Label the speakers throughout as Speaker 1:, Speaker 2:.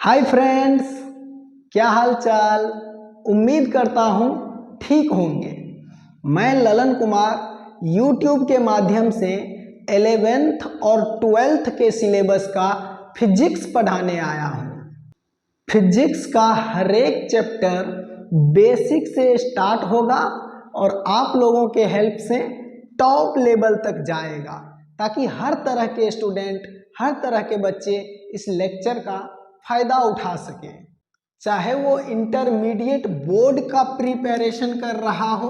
Speaker 1: Hi friends, क्या हाल चाल। उम्मीद करता हूँ ठीक होंगे। मैं ललन कुमार यूट्यूब के माध्यम से 11th और 12th के सिलेबस का फिजिक्स पढ़ाने आया हूँ। फिजिक्स का हर एक चैप्टर बेसिक से स्टार्ट होगा और आप लोगों के हेल्प से टॉप लेवल तक जाएगा, ताकि हर तरह के स्टूडेंट, हर तरह के बच्चे इस लेक्चर का फायदा उठा सकें। चाहे वो इंटरमीडिएट बोर्ड का प्रिपरेशन कर रहा हो,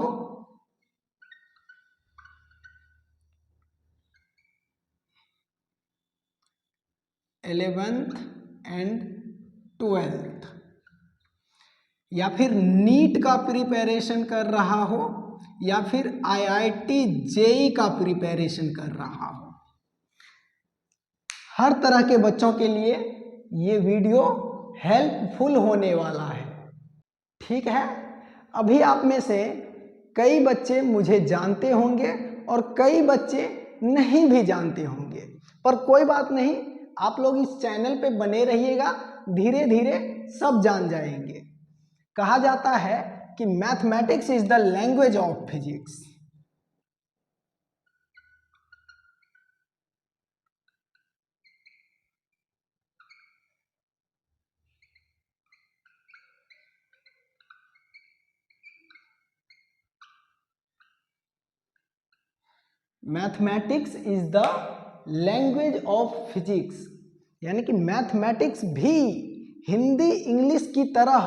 Speaker 1: इलेवेंथ एंड 12th, या फिर नीट का प्रिपरेशन कर रहा हो, या फिर आईआईटी जेई का प्रिपरेशन कर रहा हो, हर तरह के बच्चों के लिए ये वीडियो हेल्पफुल होने वाला है। ठीक है, अभी आप में से कई बच्चे मुझे जानते होंगे और कई बच्चे नहीं भी जानते होंगे, पर कोई बात नहीं, आप लोग इस चैनल पे बने रहिएगा, धीरे धीरे सब जान जाएंगे। कहा जाता है कि mathematics is the language of physics. Mathematics is the language of physics, यानी कि मैथमेटिक्स भी हिंदी इंग्लिश की तरह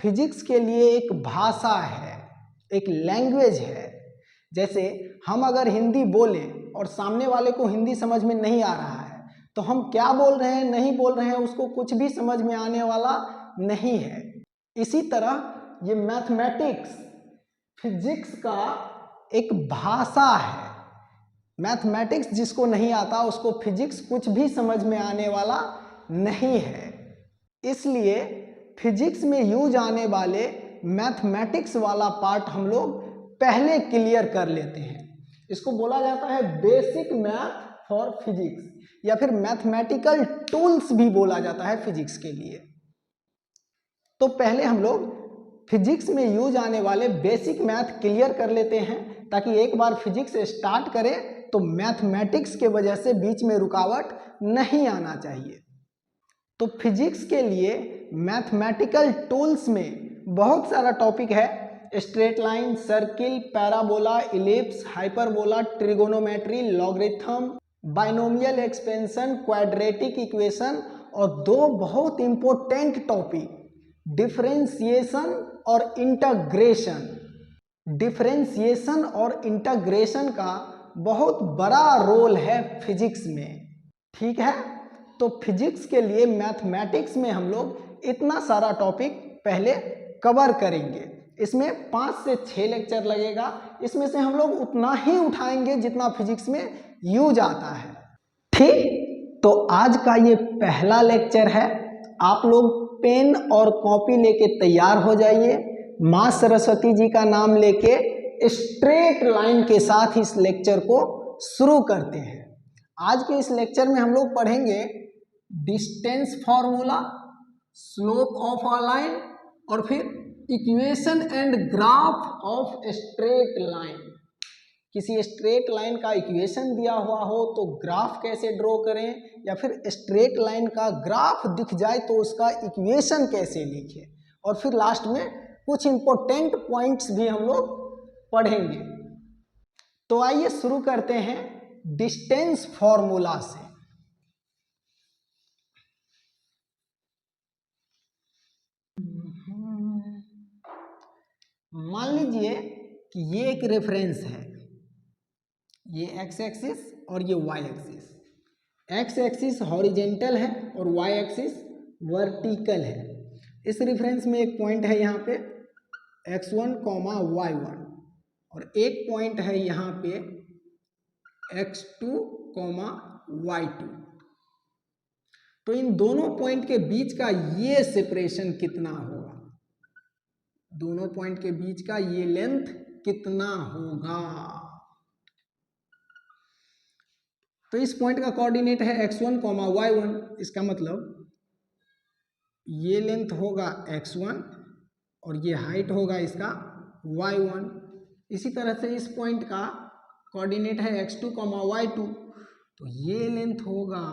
Speaker 1: फिजिक्स के लिए एक भाषा है, एक लैंग्वेज है। जैसे हम अगर हिंदी बोलें और सामने वाले को हिंदी समझ में नहीं आ रहा है, तो हम क्या बोल रहे हैं, नहीं बोल रहे हैं, उसको कुछ भी समझ में आने वाला नहीं है। इसी तरह ये मैथमेटिक्स फिजिक्स का एक भाषा है। मैथमेटिक्स जिसको नहीं आता उसको फिजिक्स कुछ भी समझ में आने वाला नहीं है। इसलिए फिजिक्स में यूज आने वाले मैथमेटिक्स वाला पार्ट हम लोग पहले क्लियर कर लेते हैं। इसको बोला जाता है बेसिक मैथ फॉर फिजिक्स, या फिर मैथमेटिकल टूल्स भी बोला जाता है फिजिक्स के लिए। तो पहले हम लोग फिजिक्स में यूज आने वाले बेसिक मैथ क्लियर कर लेते हैं, ताकि एक बार फिजिक्स स्टार्ट करें तो मैथमेटिक्स के वजह से बीच में रुकावट नहीं आना चाहिए। तो फिजिक्स के लिए मैथमेटिकल टूल्स में बहुत सारा टॉपिक है। Straight line, circle, parabola, ellipse, hyperbola, trigonometry, logarithm, binomial expansion, quadratic equation, और दो बहुत इंपॉर्टेंट टॉपिक डिफरेंशिएशन और इंटीग्रेशन। डिफरेंशिएशन और इंटीग्रेशन का बहुत बड़ा रोल है फिजिक्स में। ठीक है, तो फिजिक्स के लिए मैथमेटिक्स में हम लोग इतना सारा टॉपिक पहले कवर करेंगे। इसमें 5 से 6 लेक्चर लगेगा। इसमें से हम लोग उतना ही उठाएंगे जितना फिजिक्स में यूज आता है। ठीक, तो आज का ये पहला लेक्चर है। आप लोग पेन और कॉपी लेके तैयार हो जाइए। माँ सरस्वती जी का नाम लेके स्ट्रेट लाइन के साथ इस लेक्चर को शुरू करते हैं। आज के इस लेक्चर में हम लोग पढ़ेंगे distance formula, slope of a line, और फिर equation and graph of straight line. किसी स्ट्रेट लाइन का इक्वेशन दिया हुआ हो तो ग्राफ कैसे ड्रॉ करें, या फिर स्ट्रेट लाइन का ग्राफ दिख जाए तो उसका इक्वेशन कैसे लिखें, और फिर लास्ट में कुछ इंपॉर्टेंट पॉइंट्स भी हम लोग पढ़ेंगे। तो आइए शुरू करते हैं डिस्टेंस फॉर्मूला से। मान लीजिए कि ये एक रेफरेंस है, ये एक्स एक्सिस और ये Y axis. X axis horizontal है और वाई एक्सिस वर्टिकल है। इस रेफरेंस में एक पॉइंट है यहाँ पे x1, y1, और एक पॉइंट है यहाँ पे x2, y2। तो इन दोनों पॉइंट के बीच का ये सेपरेशन कितना होगा, दोनों पॉइंट के बीच का ये लेंथ कितना होगा। तो इस पॉइंट का कोऑर्डिनेट है x1, y1। इसका मतलब ये लेंथ होगा x1 और ये हाइट होगा इसका y1। इसी तरह से इस पॉइंट का कोऑर्डिनेट है x2, y2, तो ये लेंथ होगा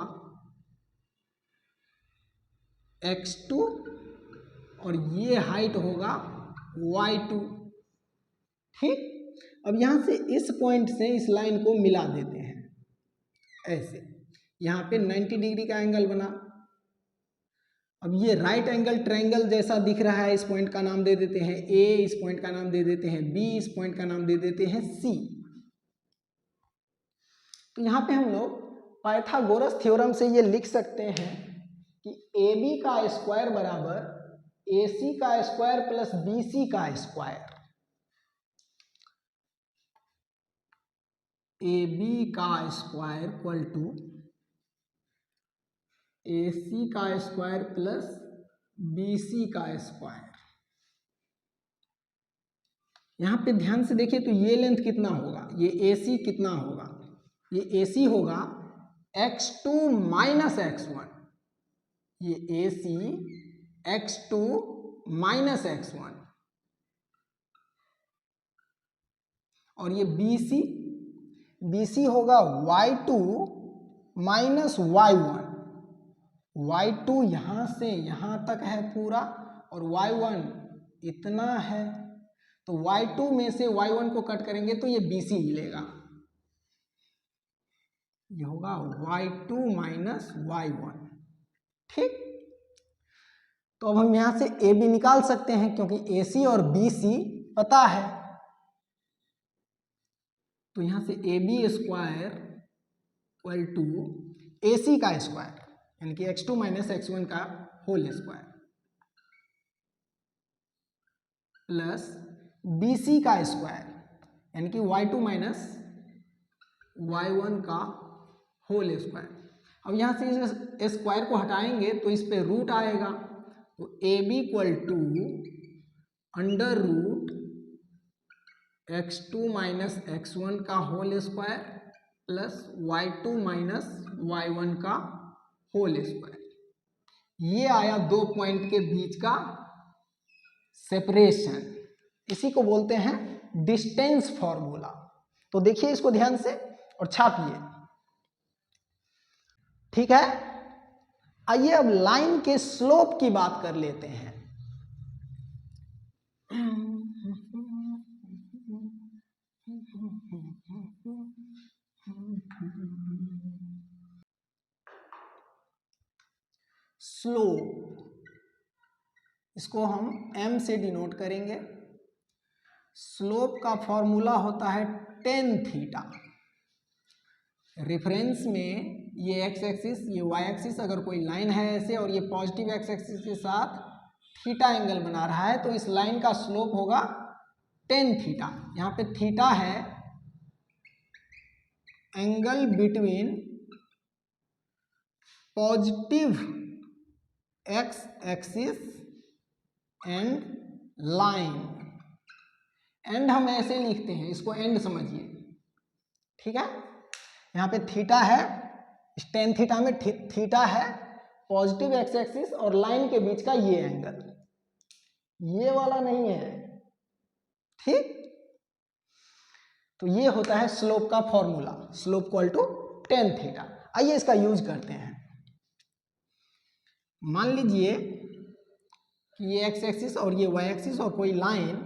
Speaker 1: x2 और ये हाइट होगा y2। ठीक, अब यहाँ से इस पॉइंट से इस लाइन को मिला देते हैं ऐसे, यहाँ पे 90 डिग्री का एंगल बना। अब ये राइट एंगल ट्रायंगल जैसा दिख रहा है, इस पॉइंट का नाम दे देते हैं A, इस पॉइंट का नाम दे देते हैं B, इस पॉइंट का नाम दे देते हैं C। तो यहाँ पे हम लोग पाइथागोरस थ्योरम से ये लिख सकते हैं कि AB का स्क्वायर बराबर AC का स्क्वायर प्लस BC का स्क्वायर। AB का स्क्वायर इक्वल टू AC का स्क्वायर प्लस BC का स्क्वायर। यहाँ पे ध्यान से देखिए तो ये लेंथ कितना होगा, ये AC कितना होगा, ये AC होगा x2 माइनस x1, ये AC x2 माइनस x1, और ये BC होगा y2 माइनस y1। y2 यहाँ से यहाँ तक है पूरा और y1 इतना है, तो y2 में से y1 को कट करेंगे तो ये BC मिलेगा, ये होगा y2 माइनस y1। ठीक, तो अब हम यहाँ से AB निकाल सकते हैं क्योंकि AC और BC पता है, तो यहाँ से AB square equal to AC का स्क्वायर यानी कि x2 माइनस x1 का होल स्क्वायर प्लस BC का स्क्वायर यानी कि y2 माइनस y1 का होल स्क्वायर। अब यहाँ से इस स्क्वायर को हटाएंगे तो इस पे रूट आएगा, तो AB equal to under root x2 minus x1 का whole square plus y2 minus y1 का होल स्क्वायर। ये आया दो पॉइंट के बीच का सेपरेशन, इसी को बोलते हैं डिस्टेंस फॉर्मूला। तो देखिए इसको ध्यान से और छापिए। ठीक है, आइए अब लाइन के स्लोप की बात कर लेते हैं। स्लोप, इसको हम m से डिनोट करेंगे। स्लोप का फॉर्मूला होता है tan थीटा। रेफरेंस में ये x एक्सिस, ये y एक्सिस, अगर कोई लाइन है ऐसे और ये पॉजिटिव x एक्सिस के साथ थीटा एंगल बना रहा है तो इस लाइन का स्लोप होगा tan थीटा। यहाँ पे थीटा है angle between positive x axis and line. And हम ऐसे लिखते हैं, इसको एंड समझिए। ठीक है, यहाँ पे थीटा है, tan थीटा में थीटा है पॉजिटिव x एक्सिस और लाइन के बीच का ये एंगल, ये वाला नहीं है। ठीक, तो ये होता है स्लोप का formula, slope equal to tan theta. आइए इसका यूज करते हैं। मान लीजिए कि ये x एक्सिस और ये y एक्सिस और कोई लाइन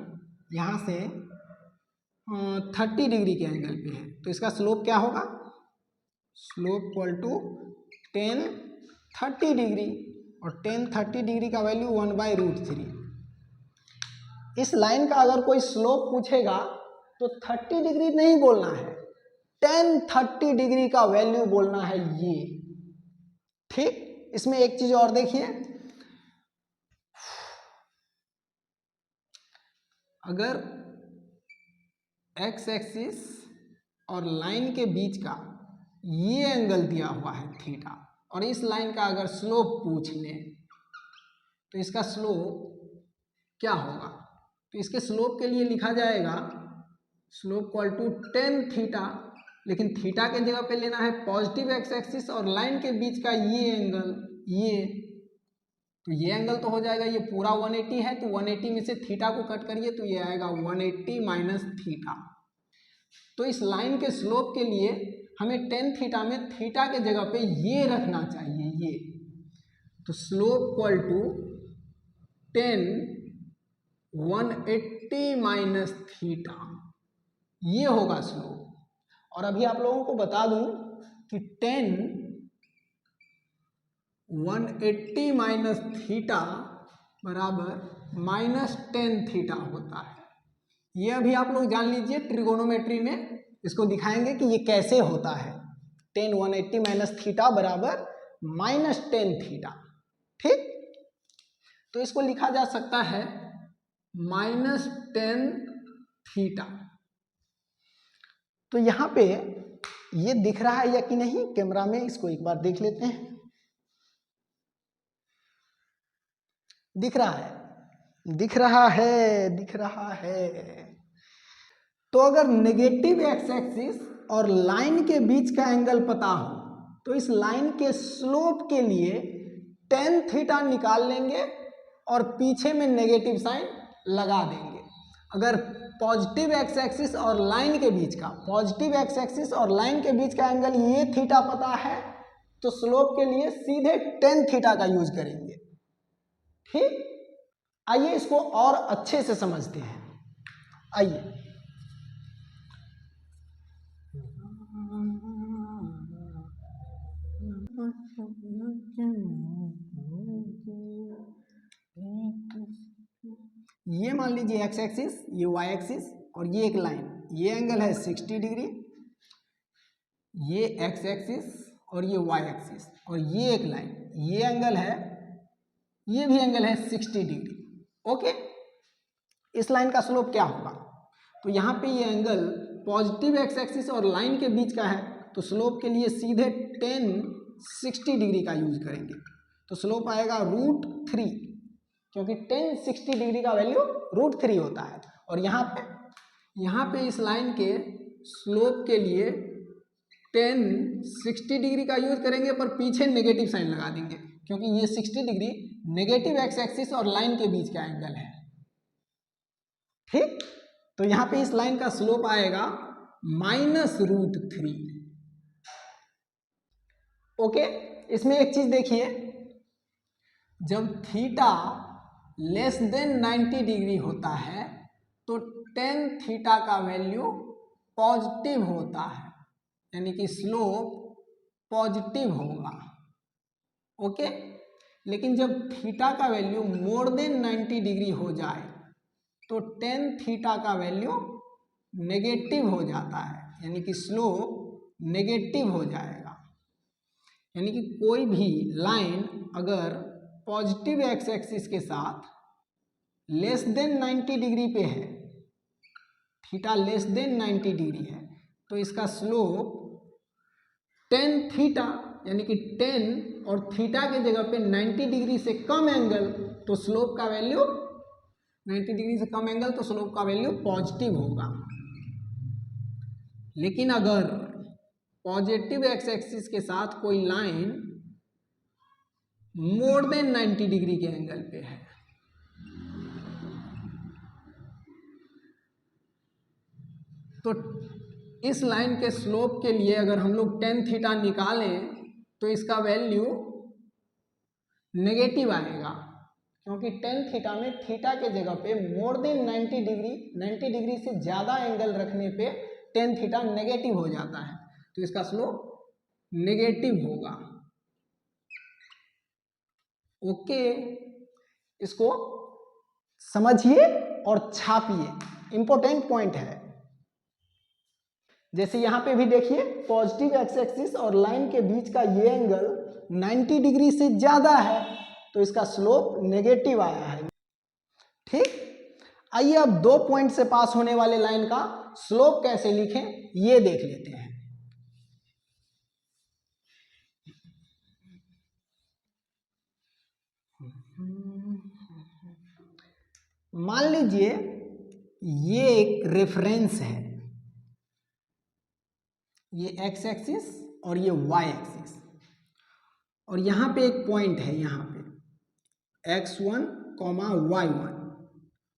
Speaker 1: यहाँ से 30 डिग्री के एंगल पे है, तो इसका स्लोप क्या होगा, slope equal to tan 30 degree, और tan 30 डिग्री का वैल्यू 1/√3। इस लाइन का अगर कोई स्लोप पूछेगा तो 30 डिग्री नहीं बोलना है, tan 30 डिग्री का वैल्यू बोलना है ये। ठीक, इसमें एक चीज और देखिए, अगर x एक्सिस और लाइन के बीच का ये एंगल दिया हुआ है थीटा, और इस लाइन का अगर स्लोप पूछ ले तो इसका स्लोप क्या होगा, तो इसके स्लोप के लिए लिखा जाएगा slope equal to tan theta, लेकिन थीटा के जगह पे लेना है पॉजिटिव x एक्सिस और लाइन के बीच का ये एंगल, ये तो ये एंगल तो हो जाएगा, ये पूरा 180 है तो 180 में से थीटा को कट करिए तो ये आएगा 180 माइनस थीटा। तो इस लाइन के स्लोप के लिए हमें टेन थीटा में थीटा के जगह पे ये रखना चाहिए, ये। तो slope equal to 10 180 minus theta, ये होगा स्लोप। और अभी आप लोगों को बता दूं कि 10 180 माइनस थीटा बराबर माइनस 10 थीटा होता है। ये अभी आप लोग जान लीजिए, ट्रिगोनोमेट्री में इसको दिखाएंगे कि ये कैसे होता है। 10 180 माइनस थीटा बराबर माइनस 10 थीटा, ठीक। तो इसको लिखा जा सकता है माइनस 10 थीटा। तो यहां पे ये दिख रहा है या कि नहीं कैमरा में, इसको एक बार देख लेते हैं। दिख रहा है, दिख रहा है, दिख रहा है। तो अगर नेगेटिव एक्स एक्सिस और लाइन के बीच का एंगल पता हो तो इस लाइन के स्लोप के लिए टेन थीटा निकाल लेंगे और पीछे में नेगेटिव साइन लगा देंगे। अगर पॉजिटिव एक्स एक्सिस और लाइन के बीच का, पॉजिटिव एक्स एक्सिस और लाइन के बीच का एंगल ये थीटा पता है तो स्लोप के लिए सीधे टेन थीटा का यूज करेंगे, ठीक। आइए इसको और अच्छे से समझते हैं। आइए, ये मान लीजिए एक्स एक्सिस, ये वाई एक्सिस और ये एक लाइन, ये एंगल है 60 डिग्री, ये एक्स एक्सिस और ये वाई एक्सिस और ये एक लाइन, ये एंगल है, ये भी एंगल है 60 डिग्री, ओके। इस लाइन का स्लोप क्या होगा? तो यहाँ पे ये एंगल पॉजिटिव एक्स एक्सिस और लाइन के बीच का है तो स्लोप के लिए सीधे 10 60 डिग्री का यूज करेंगे। तो स्लोप आएगा √3, क्योंकि 10 60 डिग्री का वैल्यू √3 होता है। और यहाँ पे इस लाइन के स्लोप के लिए 10 60 डिग्री का यूज करेंगे पर पीछे नेगेटिव साइन लगा देंगे, क्योंकि ये 60 डिग्री नेगेटिव एक्स एक्सिस और लाइन के बीच का एंगल है, ठीक। तो यहाँ पे इस लाइन का स्लोप आएगा -√3, ओके। इसमें एक चीज देखिए, जब थीटा लेस देन 90 डिग्री होता है तो टेन थीटा का वैल्यू पॉजिटिव होता है, यानी कि स्लोप पॉजिटिव होगा, ओके। लेकिन जब थीटा का वैल्यू मोर देन 90 डिग्री हो जाए तो टेन थीटा का वैल्यू नेगेटिव हो जाता है, यानी कि स्लोप नेगेटिव हो जाएगा। यानी कि कोई भी लाइन अगर पॉजिटिव एक्स एक्सिस के साथ लेस देन 90 डिग्री पे है, थीटा लेस देन 90 डिग्री है, तो इसका स्लोप टेन थीटा, यानी कि 10 और थीटा के जगह पे 90 डिग्री से कम एंगल, तो स्लोप का वैल्यू 90 डिग्री से कम एंगल तो स्लोप का वैल्यू पॉजिटिव होगा। लेकिन अगर पॉजिटिव एक्स एक्सिस के साथ कोई लाइन मोर देन 90 डिग्री के एंगल पे है, तो इस लाइन के स्लोप के लिए अगर हम लोग टेन थीटा निकालें तो इसका वैल्यू नेगेटिव आएगा, क्योंकि टेन थीटा में थीटा के जगह पे मोर देन 90 डिग्री, 90 डिग्री से ज़्यादा एंगल रखने पे टेन थीटा नेगेटिव हो जाता है, तो इसका स्लोप नेगेटिव होगा, ओके। इसको समझिए और छापिए, इंपॉर्टेंट पॉइंट है। जैसे यहाँ पे भी देखिए, पॉजिटिव एक्स एक्सिस और लाइन के बीच का ये एंगल 90 डिग्री से ज़्यादा है तो इसका स्लोप नेगेटिव आया है, ठीक। आइए अब 2 पॉइंट से पास होने वाले लाइन का स्लोप कैसे लिखें ये देख लेते हैं। मान लीजिए ये एक रेफरेंस है, ये एक्स एक्सिस और ये वाई एक्सिस, और यहाँ पे एक पॉइंट है, यहाँ पे x1 कॉमा y1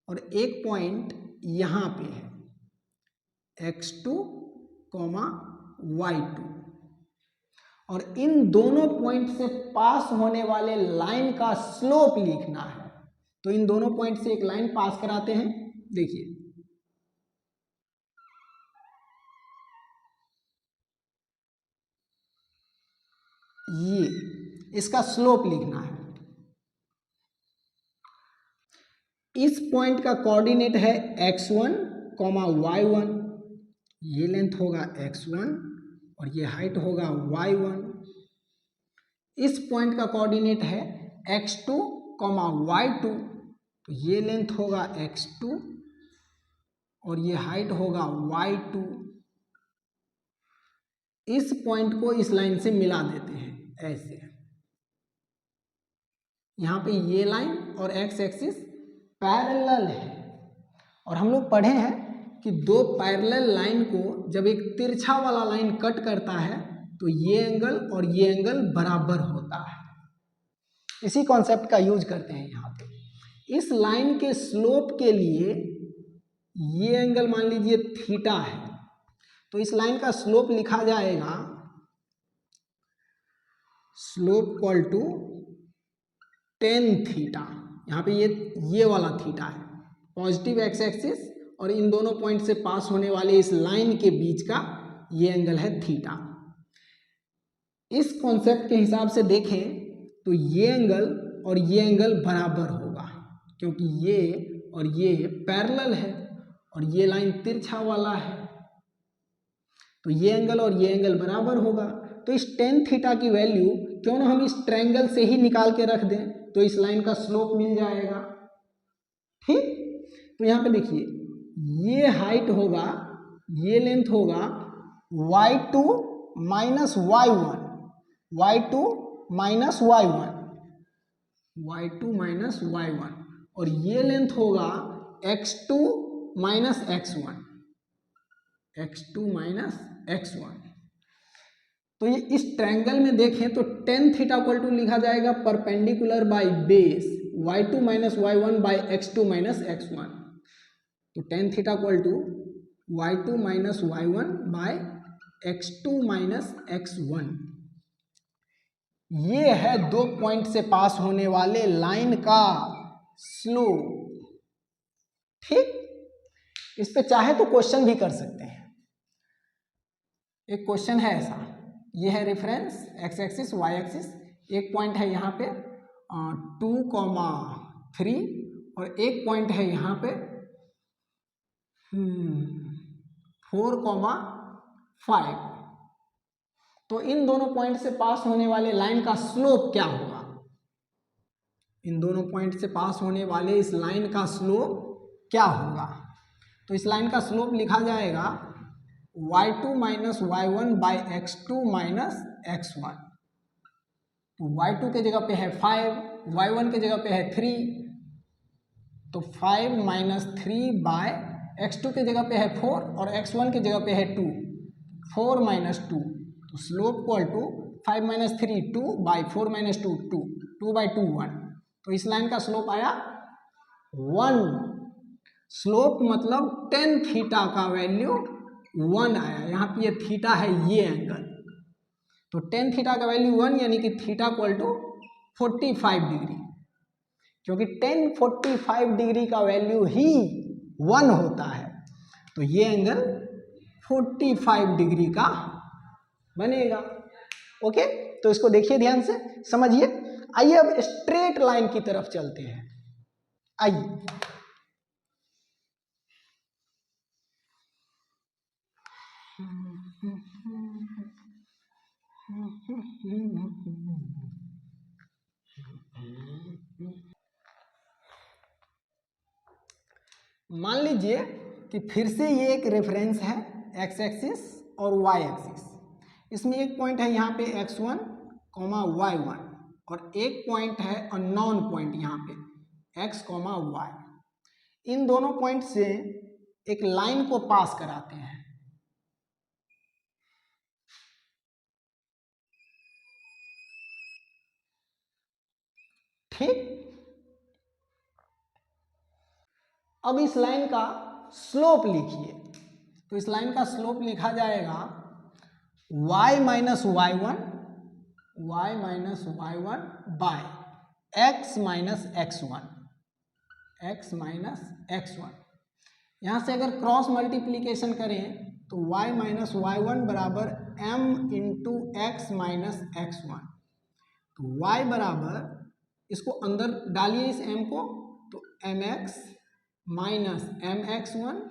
Speaker 1: और एक पॉइंट यहाँ पे है x2 कॉमा y2 और इन दोनों पॉइंट से पास होने वाले लाइन का स्लोप लिखना है। तो इन दोनों पॉइंट से एक लाइन पास कराते हैं, देखिए ये इसका स्लोप लिखना है। इस पॉइंट का कोऑर्डिनेट है x1 कॉमा y1, ये लेंथ होगा x1 और ये हाइट होगा y1। इस पॉइंट का कोऑर्डिनेट है x2 कॉमा y2, तो ये लेंथ होगा x2 और ये हाइट होगा y2। इस पॉइंट को इस लाइन से मिला देते हैं ऐसे, यहाँ पे ये लाइन और x एक्सिस पैरेलल है और हम लोग पढ़े हैं कि दो पैरेलल लाइन को जब एक तिरछा वाला लाइन कट करता है तो ये एंगल और ये एंगल बराबर होता है। इसी कॉन्सेप्ट का यूज करते हैं यहाँ पे। इस लाइन के स्लोप के लिए ये एंगल मान लीजिए थीटा है, तो इस लाइन का स्लोप लिखा जाएगा slope equal to tan theta. यहाँ पे ये वाला थीटा है, पॉजिटिव एक्स एक्सिस और इन दोनों पॉइंट से पास होने वाले इस लाइन के बीच का ये एंगल है थीटा। इस कॉन्सेप्ट के हिसाब से देखें तो ये एंगल और ये एंगल बराबर होगा क्योंकि ये और ये पैरेलल है और ये लाइन तिरछा वाला है, तो ये एंगल और ये एंगल बराबर होगा। तो इस टेन थीटा की वैल्यू क्यों ना हम इस ट्रायंगल से ही निकाल के रख दें, तो इस लाइन का स्लोप मिल जाएगा। ठीक, तो यहाँ पे देखिए ये हाइट होगा, ये लेंथ होगा y2 minus y1, y2 minus y1, y2 minus y1 और ये लेंथ होगा x2 minus x1, x2 minus x1। तो ये इस ट्रायंगल में देखें तो टेन थीटा इक्वल टू लिखा जाएगा perpendicular by base y2 minus y1 by x2 minus x1। तो tan theta equal to y2 minus y1 by x2 minus x1। ये है दो पॉइंट से पास होने वाले लाइन का स्लोप। ठीक, इस पे चाहे तो क्वेश्चन भी कर सकते हैं। एक क्वेश्चन है ऐसा, ये है reference X axis Y axis, एक पॉइंट है यहाँ पे 2,3 और एक पॉइंट है यहाँ पे 4,5। तो इन दोनों पॉइंट से पास होने वाले लाइन का स्लोप क्या होगा? इन दोनों पॉइंट से पास होने वाले इस लाइन का स्लोप क्या होगा? तो इस लाइन का स्लोप लिखा जाएगा y2 minus y1 by x2 minus x1। तो y2 के जगह पे है 5, y1 के जगह पे है 3, तो 5 माइनस 3 बाय x2 के जगह पे है 4 और x1 के जगह पे है 2, 4 माइनस 2, तो slope equal to 5 minus 3 2 by 4 minus 2 2, 2 by 2 1। तो इस लाइन का स्लोप आया 1। स्लोप मतलब टेन थीटा का वैल्यू 1 आया। यहाँ पे ये थीटा है, ये एंगल, तो टेन थीटा का वैल्यू 1 यानी कि थीटा इक्वल टू 45 डिग्री, क्योंकि टेन 45 डिग्री का वैल्यू ही 1 होता है, तो ये एंगल 45 डिग्री का बनेगा। ओके, तो इसको देखिए ध्यान से, समझिए। आइए अब स्ट्रेट लाइन की तरफ चलते हैं। आइए, मान लीजिए कि फिर से ये एक रेफरेंस है एक्स एक्सिस और वाई एक्सिस। इसमें एक पॉइंट है यहाँ पे x1 y1 और एक पॉइंट है अननोन पॉइंट यहाँ पे x y। इन दोनों पॉइंट से एक लाइन को पास कराते हैं। ठीक, अब इस लाइन का स्लोप लिखिए, तो इस लाइन का स्लोप लिखा जाएगा y minus Y one by x minus X one, यहाँ से अगर क्रॉस मल्टीप्लीकेशन करें तो y माइनस वाई वन बराबर m into X minus X one, तो y बराबर, इसको अंदर डालिए इस m को, तो mx minus M X one,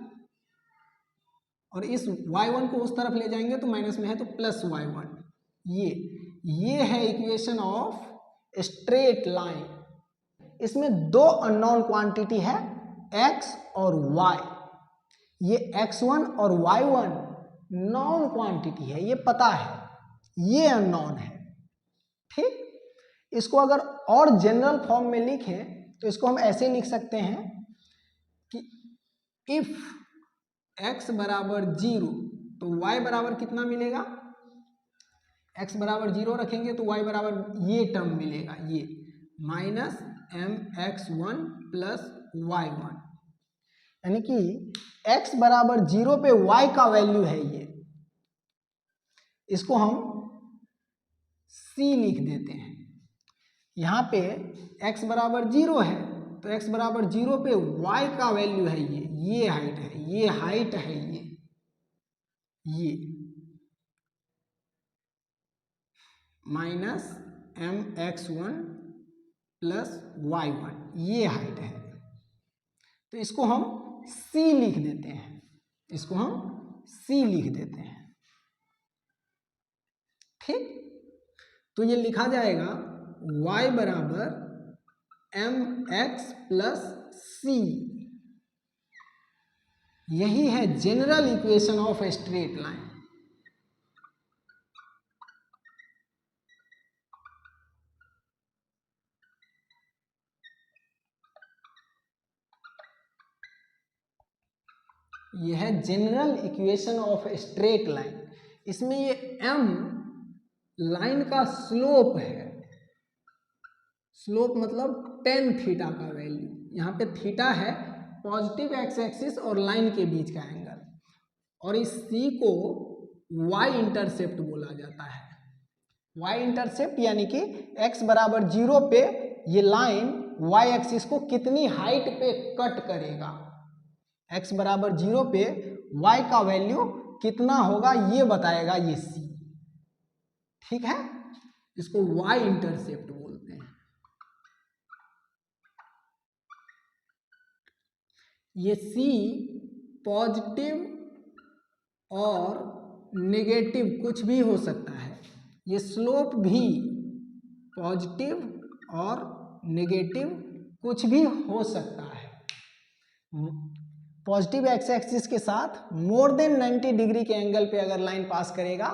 Speaker 1: और इस y1 को उस तरफ ले जाएंगे तो माइनस में है तो प्लस y1। ये है इक्वेशन ऑफ स्ट्रेट लाइन। इसमें दो अननोन क्वांटिटी है x और y। ये x1 और y1 नॉन क्वांटिटी है, ये पता है, ये अननोन है। ठीक, इसको अगर और जनरल फॉर्म में लिखें तो इसको हम ऐसे लिख सकते हैं कि इफ x बराबर 0 तो y बराबर कितना मिलेगा, x बराबर 0 रखेंगे तो y बराबर ये टर्म मिलेगा, ये minus M X one plus Y one, यानी कि x बराबर 0 पे y का वैल्यू है ये, इसको हम c लिख देते हैं। यहाँ पे x बराबर 0 है तो x बराबर 0 पे y का वैल्यू है ये हाइट है, ये हाइट है, ये minus M X one plus Y one, ये हाइट है। तो इसको हम c लिख देते हैं, इसको हम c लिख देते हैं। ठीक, तो ये लिखा जाएगा y बराबर एम एक्स प्लस सी, यही है general equation of a straight line. यह है general equation of a straight line. इसमें ये m लाइन का स्लोप है, स्लोप मतलब टेन थीटा का वैल्यू, यहाँ पे थीटा है पॉजिटिव एक्स एक्सिस और लाइन के बीच का एंगल, और इस c को y इंटरसेप्ट बोला जाता है। y इंटरसेप्ट यानी कि x बराबर 0 पे ये लाइन y एक्सिस को कितनी हाइट पे कट करेगा, x बराबर 0 पे y का वैल्यू कितना होगा ये बताएगा ये c। ठीक है, इसको y इंटरसेप्ट बोलते हैं। ये c पॉजिटिव और नेगेटिव कुछ भी हो सकता है, ये स्लोप भी पॉजिटिव और नेगेटिव कुछ भी हो सकता है। पॉजिटिव एक्स एक्सिस के साथ मोर देन 90 डिग्री के एंगल पे अगर लाइन पास करेगा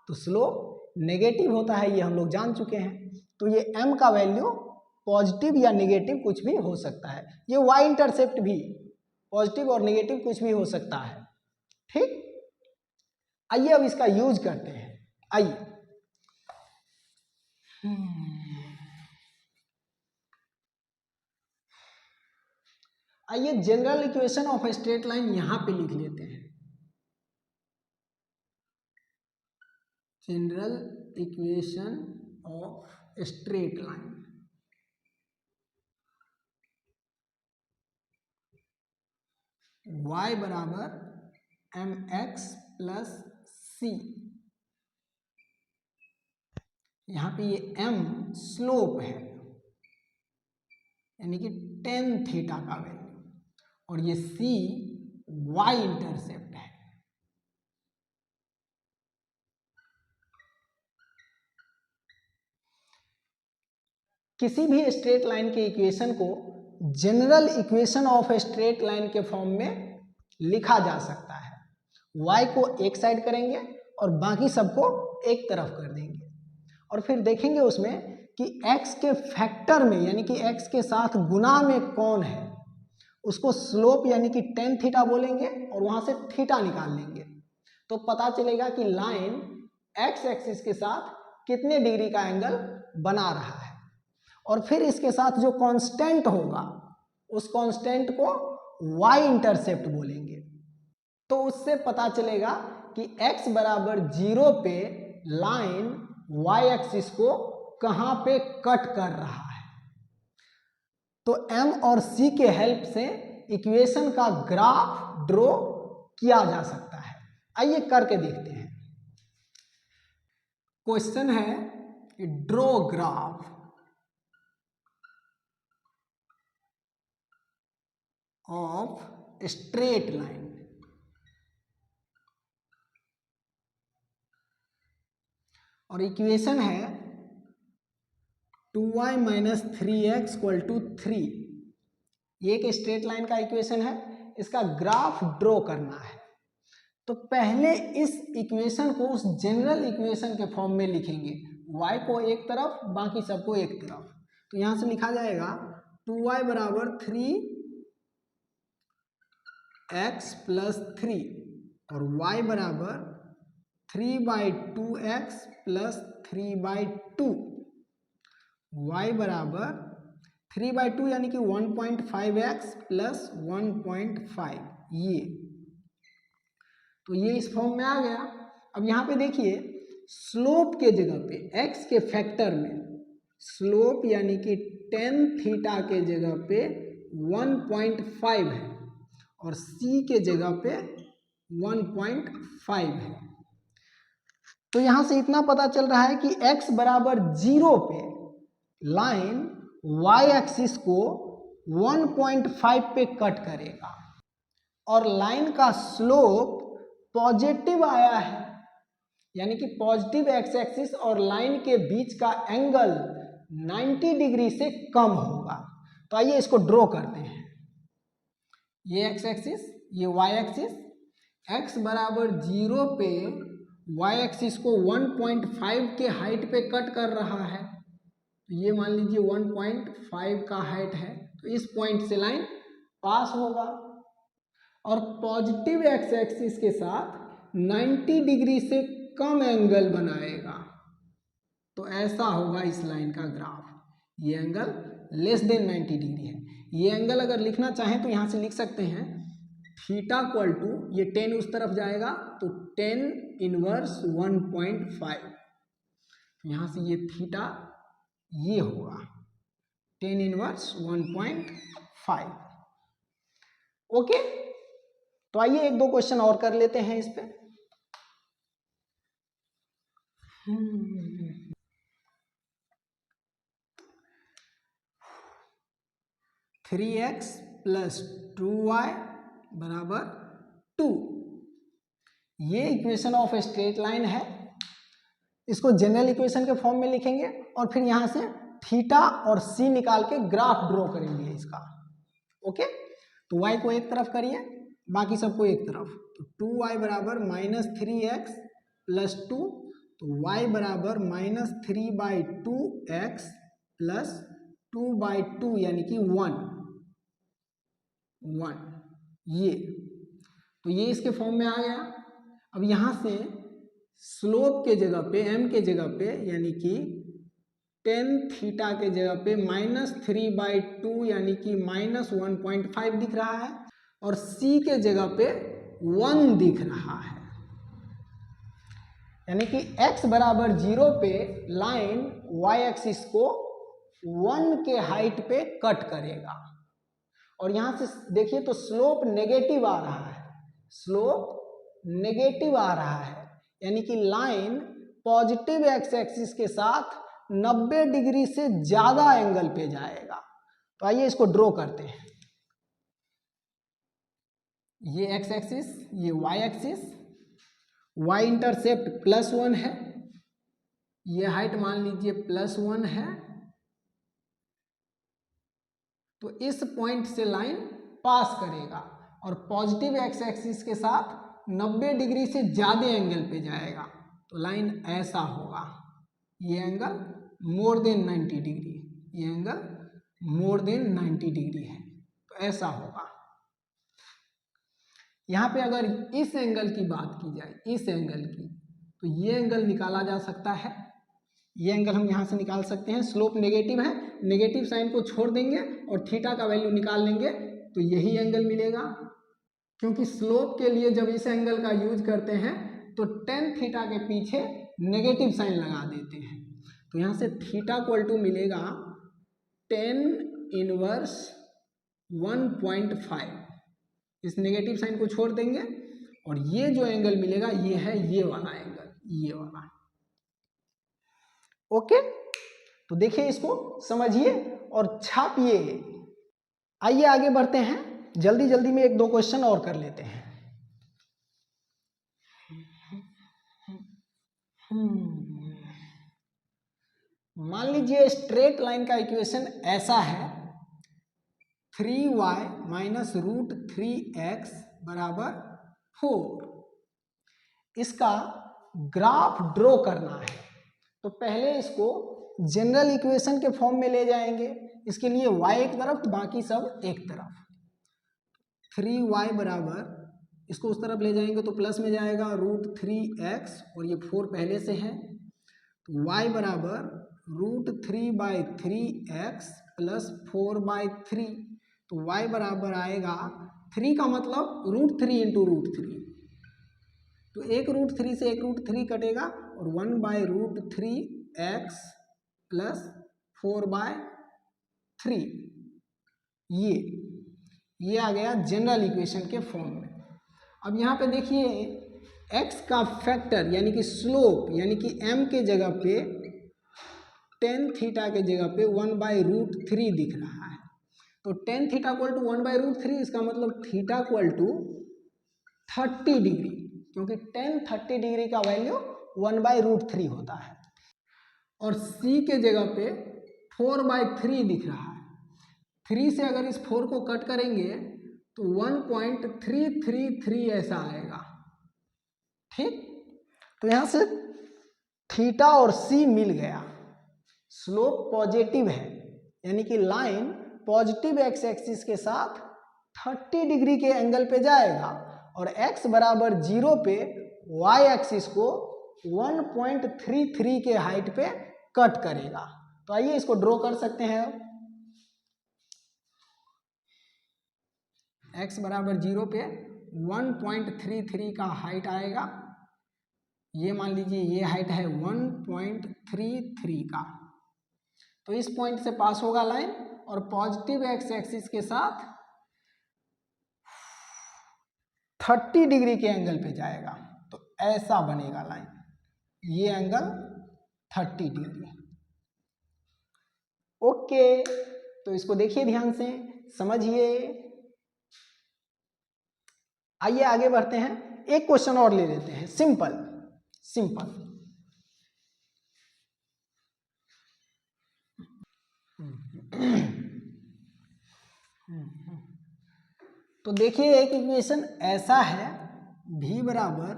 Speaker 1: तो स्लोप नेगेटिव होता है, ये हम लोग जान चुके हैं। तो ये m का वैल्यू पॉजिटिव या नेगेटिव कुछ भी हो सकता है। ये y इंटरसेप्ट भी पॉजिटिव और नेगेटिव कुछ भी हो सकता है। ठीक, आइए अब इसका यूज करते हैं। आइए general equation of a straight line यहां पे लिख लेते हैं। General equation of a straight line, y बराबर एम एक्स प्लस सी, यहाँ पे ये m स्लोप है यानी कि टेन थीटा का वैल्यू, और ये c y इंटरसेप्ट है। किसी भी स्ट्रेट लाइन के इक्वेशन को general equation of a straight line के फॉर्म में लिखा जा सकता है। y को एक साइड करेंगे और बाकी सबको एक तरफ कर देंगे, और फिर देखेंगे उसमें कि x के फैक्टर में यानी कि x के साथ गुना में कौन है, उसको स्लोप यानी कि टेन थीटा बोलेंगे और वहां से थीटा निकाल लेंगे, तो पता चलेगा कि लाइन x एक्सिस के साथ कितने डिग्री का एंगल बना रहा है। और फिर इसके साथ जो कांस्टेंट होगा उस कांस्टेंट को वाई इंटरसेप्ट बोलेंगे। तो उससे पता चलेगा कि x बराबर 0 पे लाइन y एक्सिस को कहाँ पे कट कर रहा है। तो m और c के हेल्प से इक्वेशन का ग्राफ ड्रॉ किया जा सकता है। आइए करके देखते हैं। क्वेश्चन है draw graph of straight line. और इक्वेशन है 2y minus 3x equal to 3। ये एक स्ट्रेट लाइन का इक्वेशन है, इसका ग्राफ ड्रॉ करना है। तो पहले इस इक्वेशन को उस जनरल इक्वेशन के फॉर्म में लिखेंगे, y को एक तरफ बाकी सबको एक तरफ। तो यहां से लिखा जाएगा 2y बराबर 3x प्लस 3 और y बराबर 3/2x प्लस 3/2। y बराबर 3/2 यानी कि 1.5x प्लस 1.5। ये इस फॉर्म में आ गया। अब यहाँ पे देखिए स्लोप के जगह पे x के फैक्टर में स्लोप यानी कि tan थीटा के जगह पे 1.5 है और c के जगह पे 1.5 है। तो यहाँ से इतना पता चल रहा है कि x बराबर 0 पे लाइन y एक्सिस को 1.5 पे कट करेगा और लाइन का स्लोप पॉजिटिव आया है, यानी कि पॉजिटिव एक्स एक्सिस और लाइन के बीच का एंगल 90 डिग्री से कम होगा। तो आइए इसको ड्रॉ करते हैं। ये एक्स एक्सिस, ये वाई एक्सिस। एक्स बराबर 0 पे वाई एक्सिस को 1.5 के हाइट पे कट कर रहा है। तो ये मान लीजिए 1.5 का हाइट है, तो इस पॉइंट से लाइन पास होगा और पॉजिटिव एक्स एक्सिस के साथ 90 डिग्री से कम एंगल बनाएगा। तो ऐसा होगा इस लाइन का ग्राफ। ये एंगल लेस देन 90 डिग्री है। ये एंगल अगर लिखना चाहें तो यहाँ से लिख सकते हैं थीटा इक्वल टू, ये 10 उस तरफ जाएगा तो 10 इनवर्स 1.5। यहाँ से ये थीटा ये होगा 10 इनवर्स 1.5। ओके, तो आइए एक दो क्वेश्चन और कर लेते हैं इस पे। 3x प्लस 2y बराबर 2। ये इक्वेशन ऑफ स्ट्रेट लाइन है। इसको जनरल इक्वेशन के फॉर्म में लिखेंगे और फिर यहां से थीटा और c निकाल के ग्राफ ड्रॉ करेंगे इसका। ओके, तो y को एक तरफ करिए, बाकी सबको एक तरफ। तो 2y बराबर माइनस 3x प्लस 2, तो y बराबर माइनस 3/2x प्लस 2/2 यानी कि 1। ये तो ये इसके फॉर्म में आ गया। अब यहाँ से स्लोप के जगह पे m के जगह पे यानी कि tan थीटा के जगह पे माइनस 3/2 यानी कि माइनस 1.5 दिख रहा है और c के जगह पे 1 दिख रहा है, यानी कि x बराबर 0 पे लाइन y एक्सिस को 1 के हाइट पे कट करेगा। और यहां से देखिए तो स्लोप नेगेटिव आ रहा है, स्लोप नेगेटिव आ रहा है, यानी कि लाइन पॉजिटिव एक्स एक्सिस के साथ 90 डिग्री से ज्यादा एंगल पे जाएगा। तो आइए इसको ड्रॉ करते हैं। ये एक्स एक्सिस, ये वाई एक्सिस, वाई इंटरसेप्ट +1 है, ये हाइट मान लीजिए +1 है। तो इस पॉइंट से लाइन पास करेगा और पॉजिटिव एक्स एक्सिस के साथ 90 डिग्री से ज़्यादा एंगल पे जाएगा। तो लाइन ऐसा होगा, ये एंगल मोर देन 90 डिग्री, ये एंगल मोर देन 90 डिग्री है, तो ऐसा होगा। यहाँ पे अगर इस एंगल की बात की जाए, इस एंगल की, तो ये एंगल निकाला जा सकता है। ये एंगल हम यहाँ से निकाल सकते हैं। स्लोप नेगेटिव है, नेगेटिव साइन को छोड़ देंगे और थीटा का वैल्यू निकाल लेंगे तो यही एंगल मिलेगा, क्योंकि स्लोप के लिए जब इस एंगल का यूज करते हैं तो टेन थीटा के पीछे नेगेटिव साइन लगा देते हैं। तो यहाँ से थीटा इक्वल टू मिलेगा 10 इनवर्स 1.5, इस नेगेटिव साइन को छोड़ देंगे और ये जो एंगल मिलेगा ये है ये वाला एंगल, ये वाला। ओके, तो देखिए इसको समझिए और छापिए। आइए आगे बढ़ते हैं, जल्दी जल्दी में एक दो क्वेश्चन और कर लेते हैं। मान लीजिए स्ट्रेट लाइन का इक्वेशन ऐसा है 3y माइनस रूट 3x बराबर 4। इसका ग्राफ ड्रॉ करना है, तो पहले इसको जनरल इक्वेशन के फॉर्म में ले जाएंगे। इसके लिए y एक तरफ बाकी सब एक तरफ। 3y बराबर, इसको उस तरफ ले जाएंगे तो प्लस में जाएगा रूट 3x और ये 4 पहले से है, तो y बराबर रूट 3/3x प्लस 4/3। तो y बराबर आएगा 3 का मतलब रूट 3 इंटू रूट 3, तो एक रूट 3 से एक रूट 3 कटेगा और 1/√3x प्लस 4/3, ये आ गया जनरल इक्वेशन के फॉर्म में। अब यहाँ पे देखिए x का फैक्टर यानी कि स्लोप यानी कि m के जगह पे टेन थीटा के जगह पे 1/√3 दिख रहा है। तो टेन थीटा इक्वल टू 1/√3, इसका मतलब थीटा इक्वल टू 30 डिग्री, क्योंकि टेन 30 डिग्री का वैल्यू 1/√3 होता है। और c के जगह पे 4/3 दिख रहा है। 3 से अगर इस 4 को कट करेंगे तो 1.333 ऐसा आएगा। ठीक, तो यहां से थीटा और c मिल गया। स्लोप पॉजिटिव है यानी कि लाइन पॉजिटिव एक्स एक्सिस के साथ 30 डिग्री के एंगल पे जाएगा और x बराबर 0 पे y एक्सिस को 1.33 के हाइट पे कट करेगा। तो आइए इसको ड्रॉ कर सकते हैं। x बराबर 0 पे 1.33 का हाइट आएगा, ये मान लीजिए ये हाइट है 1.33 का। तो इस पॉइंट से पास होगा लाइन और पॉजिटिव एक्स एक्सिस के साथ 30 डिग्री के एंगल पे जाएगा। तो ऐसा बनेगा लाइन, ये एंगल 30 डिग्री। ओके, तो इसको देखिए ध्यान से, समझिए। आइए आगे बढ़ते हैं, एक क्वेश्चन और ले लेते हैं, सिंपल। तो देखिए एक इक्वेशन ऐसा है v बराबर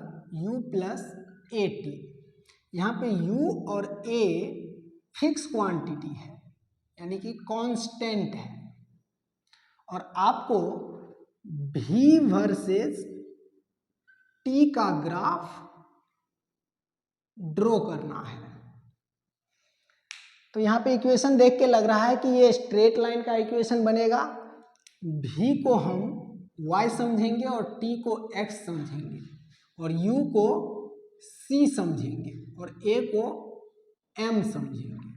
Speaker 1: u प्लस ए टी। यहाँ पे u और a फिक्स क्वांटिटी है यानी कि कांस्टेंट है और आपको v वर्सेस t का ग्राफ ड्रॉ करना है। तो यहाँ पे इक्वेशन देख के लग रहा है कि ये स्ट्रेट लाइन का इक्वेशन बनेगा। v को हम y समझेंगे और t को x समझेंगे और u को c समझेंगे और a को m समझेंगे।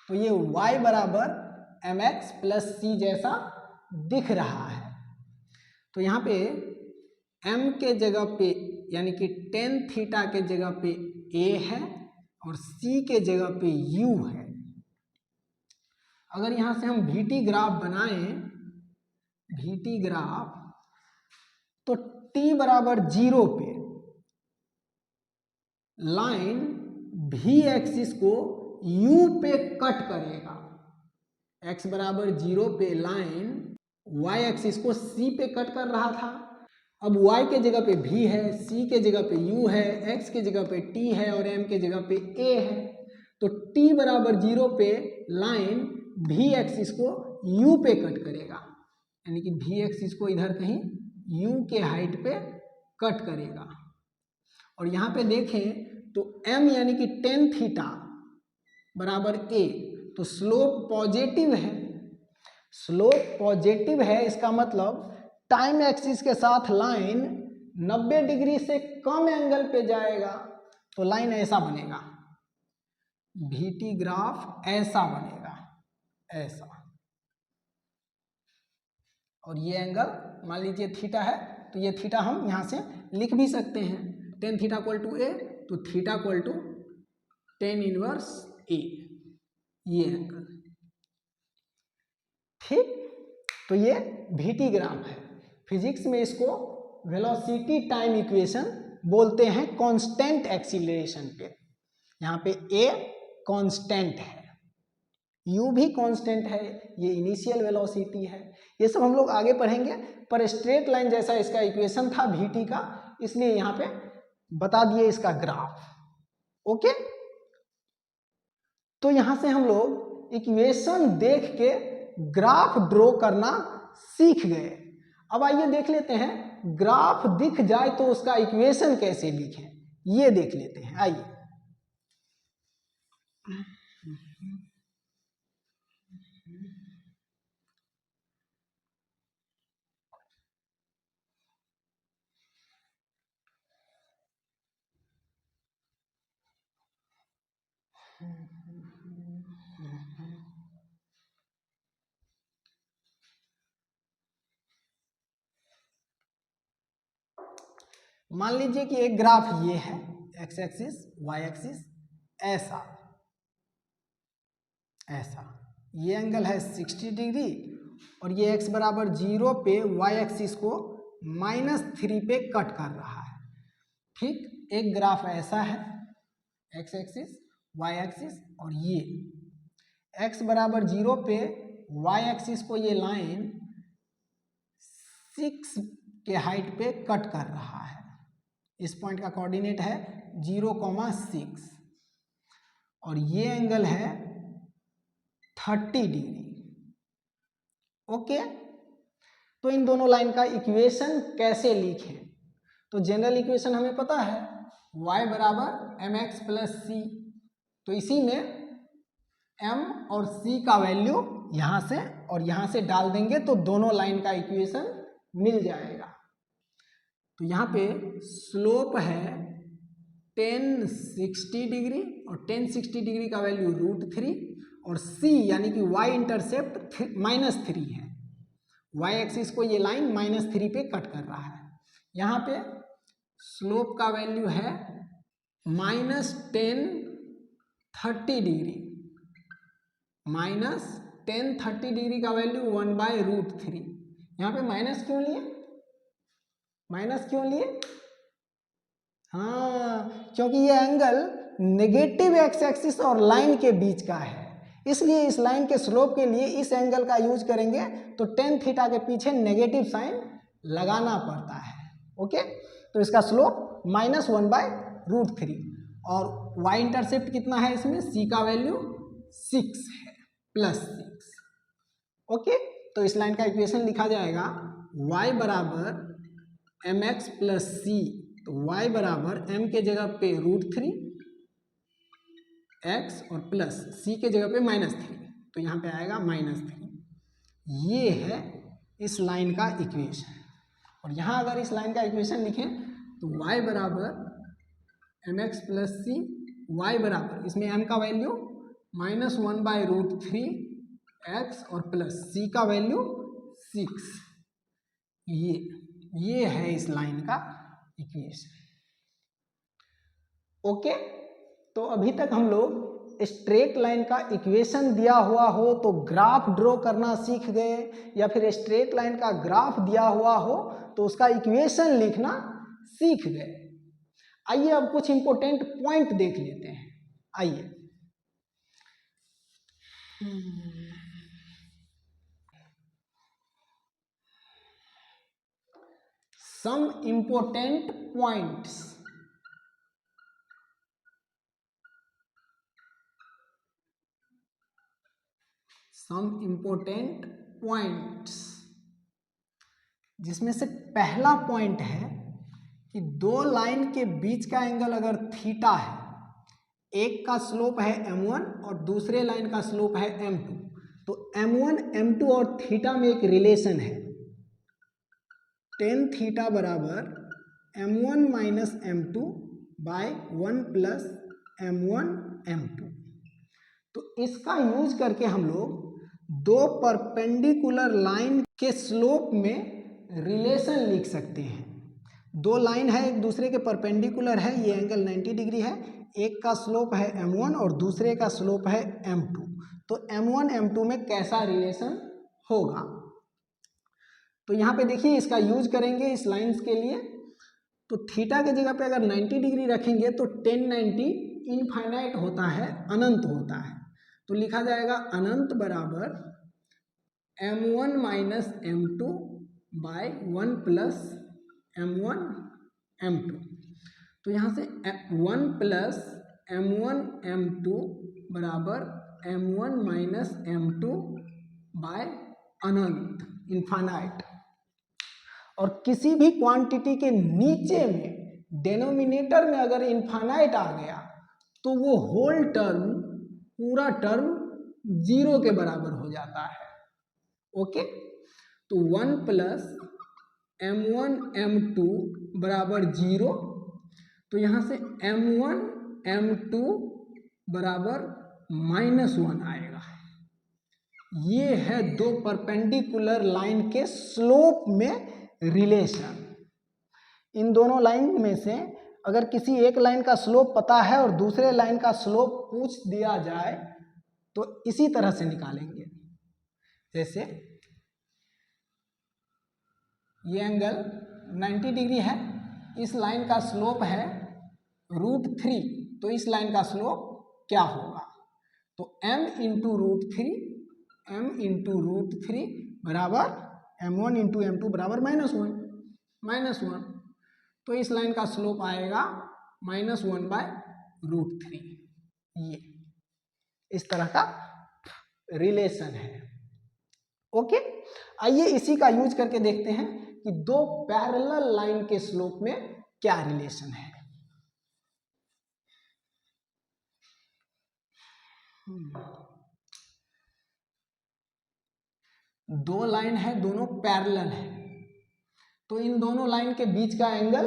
Speaker 1: तो ये y बराबर mx प्लस c जैसा दिख रहा है। तो यहाँ पे m के जगह पे यानी कि टेन थीटा के जगह पे a है और c के जगह पे u है। अगर यहाँ से हम vt ग्राफ बनाएं, vt ग्राफ, तो t बराबर 0 पे लाइन v एक्सिस को u पे कट करेगा। x बराबर 0 पे लाइन y एक्सिस को c पे कट कर रहा था। अब y के जगह पे v है, c के जगह पे u है, x के जगह पे t है और m के जगह पे a है। तो t बराबर 0 पे लाइन v एक्सिस को u पे कट करेगा यानी कि v एक्सिस को इधर कहीं u के हाइट पे कट करेगा। और यहाँ पे देखें तो m यानी कि टेन थीटा बराबर a, तो स्लोप पॉजिटिव है स्लोप पॉजिटिव है, इसका मतलब टाइम एक्सिस के साथ लाइन 90 डिग्री से कम एंगल पे जाएगा, तो लाइन ऐसा बनेगा, VT ग्राफ ऐसा बनेगा, ऐसा। और ये एंगल मान लीजिए थीटा है, तो ये थीटा हम यहाँ से लिख भी सकते हैं, tan theta equal to A, तो theta equal to tan inverse A, ये एंगल। ठीक, तो ये VT ग्राफ है। फिजिक्स में इसको वेलोसिटी टाइम इक्वेशन बोलते हैं कांस्टेंट एक्सीलरेशन पे। यहाँ पे A कांस्टेंट है, U भी कांस्टेंट है, ये इनिशियल वेलोसिटी है। ये सब हम लोग आगे पढ़ेंगे, पर स्ट्रेट लाइन जैसा इसका इक्वेशन था VT का, इसलिए यहाँ पे बता दिए इसका ग्राफ। ओके, तो यहाँ से हम लोग इक्वेशन देख के ग्राफ ड्रॉ करना सीख गए। अब आइए देख लेते हैं ग्राफ दिख जाए तो उसका इक्वेशन कैसे लिखें, ये देख लेते हैं। आइए, मान लीजिए कि एक ग्राफ ये है, एक्स एक्सिस वाई एक्सिस, ऐसा ऐसा, ये एंगल है 60 डिग्री, और ये x बराबर 0 पे वाई एक्सिस को -3 पे कट कर रहा है। ठीक, एक ग्राफ ऐसा है, एक्स एक्सिस वाई एक्सिस, और ये x बराबर 0 पे वाई एक्सिस को ये लाइन 6 के हाइट पे कट कर रहा है। इस पॉइंट का कोऑर्डिनेट है 0,6, और ये एंगल है 30 डिग्री। ओके, तो इन दोनों लाइन का इक्वेशन कैसे लिखें? तो जनरल इक्वेशन हमें पता है, y बराबर mx प्लस सी, तो इसी में m और c का वैल्यू यहाँ से और यहाँ से डाल देंगे तो दोनों लाइन का इक्वेशन मिल जाएगा। तो यहाँ पे स्लोप है tan 60 डिग्री, और tan 60 डिग्री का वैल्यू √3, और c यानी कि y इंटरसेप्ट -3 है। y एक्सिस को ये लाइन -3 पे कट कर रहा है। यहाँ पे स्लोप का वैल्यू है -tan 30 डिग्री, -tan 30 डिग्री का वैल्यू 1/√3। यहाँ पे माइनस क्यों लिए? हाँ, क्योंकि ये एंगल नेगेटिव एक्स एक्सिस और लाइन के बीच का है, इसलिए इस लाइन के स्लोप के लिए इस एंगल का यूज करेंगे तो tan थीटा के पीछे नेगेटिव साइन लगाना पड़ता है। ओके, तो इसका स्लोप -1/√3, और y इंटरसेप्ट कितना है इसमें, c का वैल्यू 6 है, +6। ओके, तो इस लाइन का इक्वेशन लिखा जाएगा y बराबर mx प्लस सी, तो y बराबर m के जगह पे √3 x और प्लस c के जगह पे -3, तो यहाँ पे आएगा -3। ये है इस लाइन का इक्वेशन। और यहाँ अगर इस लाइन का इक्वेशन लिखें तो y बराबर mx प्लस सी, y बराबर इसमें m का वैल्यू -1/√3 x और प्लस c का वैल्यू 6, ये है इस लाइन का इक्वेशन। ओके, तो अभी तक हम लोग स्ट्रेट लाइन का इक्वेशन दिया हुआ हो तो ग्राफ ड्रॉ करना सीख गए, या फिर स्ट्रेट लाइन का ग्राफ दिया हुआ हो तो उसका इक्वेशन लिखना सीख गए। आइए अब कुछ इंपॉर्टेंट पॉइंट देख लेते हैं। आइए, some important points. जिसमें से पहला पॉइंट है कि दो लाइन के बीच का एंगल अगर थीटा है, एक का स्लोप है m1 और दूसरे लाइन का स्लोप है m2, तो m1 m2 और थीटा में एक रिलेशन है, टेन थीटा बराबर m1 minus m2 bye 1 plus m1 m2। तो इसका यूज करके हम लोग दो परपेंडिकुलर लाइन के स्लोप में रिलेशन लिख सकते हैं। दो लाइन है एक दूसरे के परपेंडिकुलर है, ये एंगल 90 डिग्री है, एक का स्लोप है m1 और दूसरे का स्लोप है m2। तो m1 m2 में कैसा रिलेशन होगा, तो यहाँ पे देखिए इसका यूज करेंगे इस लाइंस के लिए। तो थीटा के जगह पे अगर 90 डिग्री रखेंगे तो 1090 इनफाइनाइट होता है, अनंत होता है, तो लिखा जाएगा अनंत बराबर m1 minus m2 bye 1 plus m1 m2। तो यहाँ से 1 प्लस m1 m2 बराबर m1 माइनस m2 बाय अनंत, इनफाइनाइट। और किसी भी क्वांटिटी के नीचे में डेनोमिनेटर में अगर इनफाइनाइट आ गया तो वो होल टर्म, पूरा टर्म जीरो के बराबर हो जाता है। ओके, तो 1 प्लस m1 m2 बराबर 0, तो यहाँ से m1 m2 बराबर -1 आएगा। ये है दो परपेंडिकुलर लाइन के स्लोप में रिलेशन। इन दोनों लाइन में से अगर किसी एक लाइन का स्लोप पता है और दूसरे लाइन का स्लोप पूछ दिया जाए तो इसी तरह से निकालेंगे। जैसे ये एंगल 90 डिग्री है, इस लाइन का स्लोप है √3, तो इस लाइन का स्लोप क्या होगा, तो m इंटू √3 बराबर m1 इंटू m2 बराबर -1, तो इस लाइन का स्लोप आएगा -1 बाय √3। ये इस तरह का रिलेशन है। ओके, आइए इसी का यूज करके देखते हैं कि दो पैरेलल लाइन के स्लोप में क्या रिलेशन है। दो लाइन है, दोनों पैरेलल है, तो इन दोनों लाइन के बीच का एंगल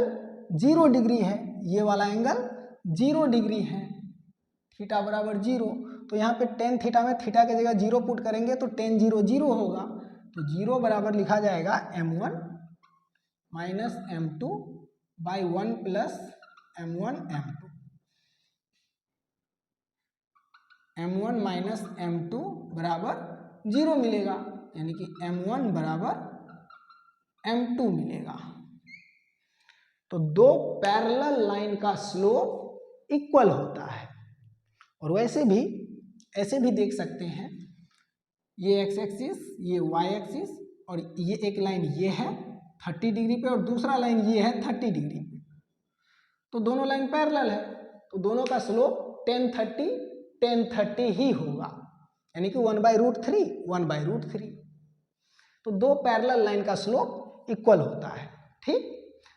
Speaker 1: 0 डिग्री है, ये वाला एंगल 0 डिग्री है, थीटा बराबर 0। तो यहाँ पे टेन थीटा में थीटा की जगह 0 पुट करेंगे तो टेन 0 0 होगा, तो 0 बराबर लिखा जाएगा m1 minus m2 by 1 plus m1 m2। m1 minus m2 बराबर 0 मिलेगा, यानी कि m1 बराबर m2 मिलेगा। तो दो पैरेलल लाइन का स्लोप इक्वल होता है। और वैसे भी ऐसे भी देख सकते हैं, ये x एक्सिस, ये y एक्सिस, और ये एक लाइन ये है 30 डिग्री पे और दूसरा लाइन ये है 30 डिग्री पे, तो दोनों लाइन पैरेलल है, तो दोनों का स्लोप 10 ही होगा, यानी कि 1/√3। तो दो पैरेलल लाइन का स्लोप इक्वल होता है। ठीक,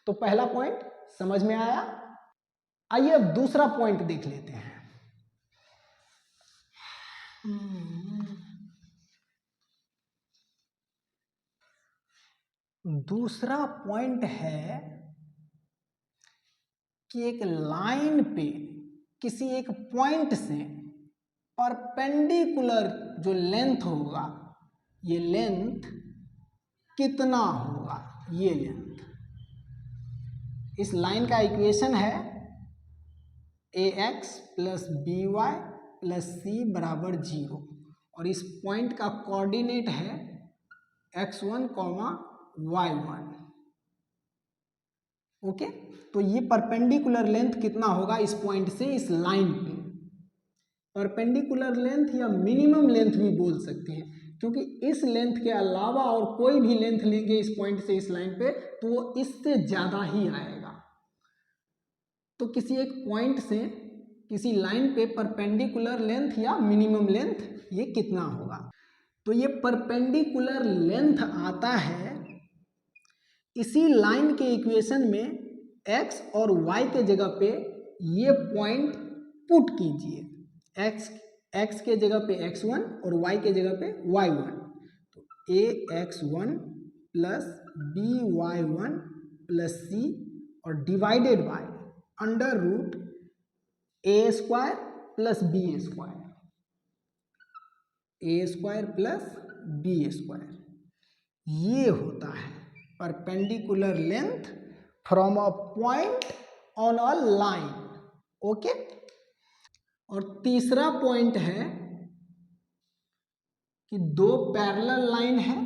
Speaker 1: तो पहला पॉइंट समझ में आया। आइए अब दूसरा पॉइंट देख लेते हैं। दूसरा पॉइंट है कि एक लाइन पे किसी एक पॉइंट से परपेंडिकुलर जो लेंथ होगा, ये लेंथ कितना होगा, ये लेंथ, इस लाइन का इक्वेशन है ax plus by plus c बराबर 0, और इस पॉइंट का कोऑर्डिनेट है x1, y1। ओके, तो ये परपेंडिकुलर लेंथ कितना होगा इस पॉइंट से इस लाइन पे। परपेंडिकुलर लेंथ या मिनिमम लेंथ भी बोल सकते हैं, क्योंकि इस लेंथ के अलावा और कोई भी लेंथ लेंगे इस पॉइंट से इस लाइन पे तो वो इससे ज़्यादा ही आएगा। तो किसी एक पॉइंट से किसी लाइन पे परपेंडिकुलर लेंथ या मिनिमम लेंथ ये कितना होगा, तो ये परपेंडिकुलर लेंथ आता है इसी लाइन के इक्वेशन में x और y के जगह पे ये पॉइंट पुट कीजिए, x के जगह पे x1 और y के जगह पे y1, तो ax1 plus by1 plus c और divided by under root A square plus B square, A square plus B square, ये होता है perpendicular length from a point on a line. Okay, और तीसरा पॉइंट है कि दो पैरेलल लाइन है,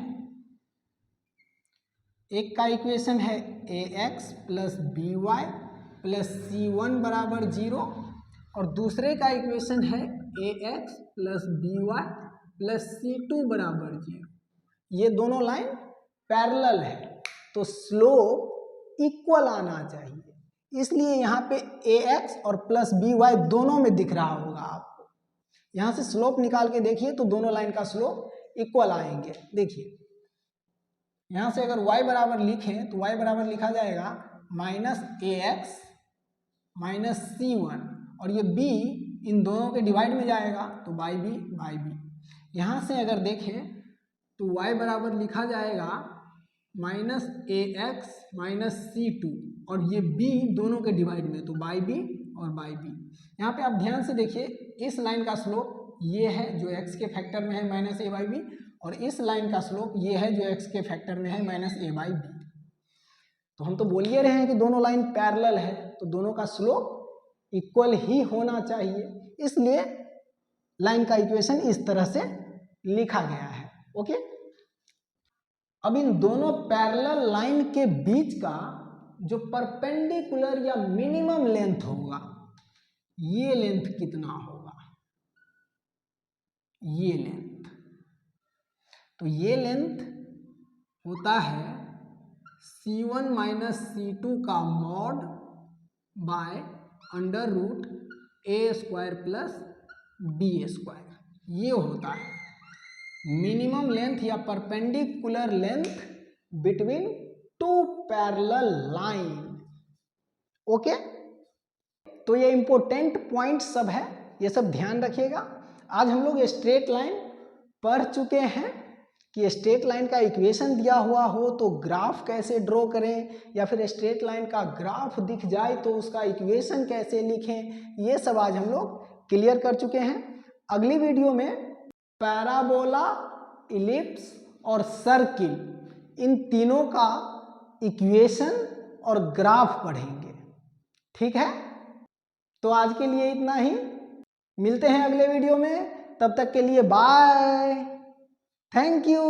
Speaker 1: एक का इक्वेशन है A X plus B Y plus C one बराबर 0 और दूसरे का इक्वेशन है A X plus B Y plus C two बराबर 0। ये दोनों लाइन पैरेलल है तो स्लोप इक्वल आना चाहिए, इसलिए यहाँ पे ए एक्स और प्लस बी वाई दोनों में दिख रहा होगा आपको। यहाँ से स्लोप निकाल के देखिए तो दोनों लाइन का स्लोप इक्वल आएंगे। देखिए यहाँ से अगर y बराबर लिखें तो y बराबर लिखा जाएगा minus A X minus C one और ये b इन दोनों के डिवाइड में जाएगा तो बाई बी। यहाँ से अगर देखें तो y बराबर लिखा जाएगा minus A X minus C two और ये b दोनों के डिवाइड में तो बाई बी और बाई बी। यहाँ पे आप ध्यान से देखिए, इस लाइन का स्लोप ये है जो x के फैक्टर में है माइनस ए बाई बी और इस लाइन का स्लोप ये है जो x के फैक्टर में है माइनस ए बाई बी। तो हम तो बोल ही रहे हैं कि दोनों लाइन पैरेलल है तो दोनों का स्लोप इक्वल ही होना चाहिए, इसलिए लाइन का इक्वेशन इस तरह से लिखा गया है। ओके, अब इन दोनों पैरेलल लाइन के बीच का जो परपेंडिकुलर या मिनिमम लेंथ होगा, ये लेंथ कितना होगा, ये लेंथ, तो ये लेंथ होता है C1 माइनस C2 का mod by under root A square plus B square, ये होता है मिनिमम लेंथ या perpendicular length between two parallel line. Okay, तो ये इंपॉर्टेंट पॉइंट सब है, ये सब ध्यान रखिएगा। आज हम लोग स्ट्रेट लाइन पढ़ चुके हैं कि स्ट्रेट लाइन का इक्वेशन दिया हुआ हो तो ग्राफ कैसे ड्रॉ करें, या फिर स्ट्रेट लाइन का ग्राफ दिख जाए तो उसका इक्वेशन कैसे लिखें, ये सब आज हम लोग क्लियर कर चुके हैं। अगली वीडियो में पैराबोला, इलिप्स और सर्किल इन तीनों का इक्वेशन और ग्राफ पढ़ेंगे। ठीक है, तो आज के लिए इतना ही, मिलते हैं अगले वीडियो में, तब तक के लिए बाय, थैंक यू।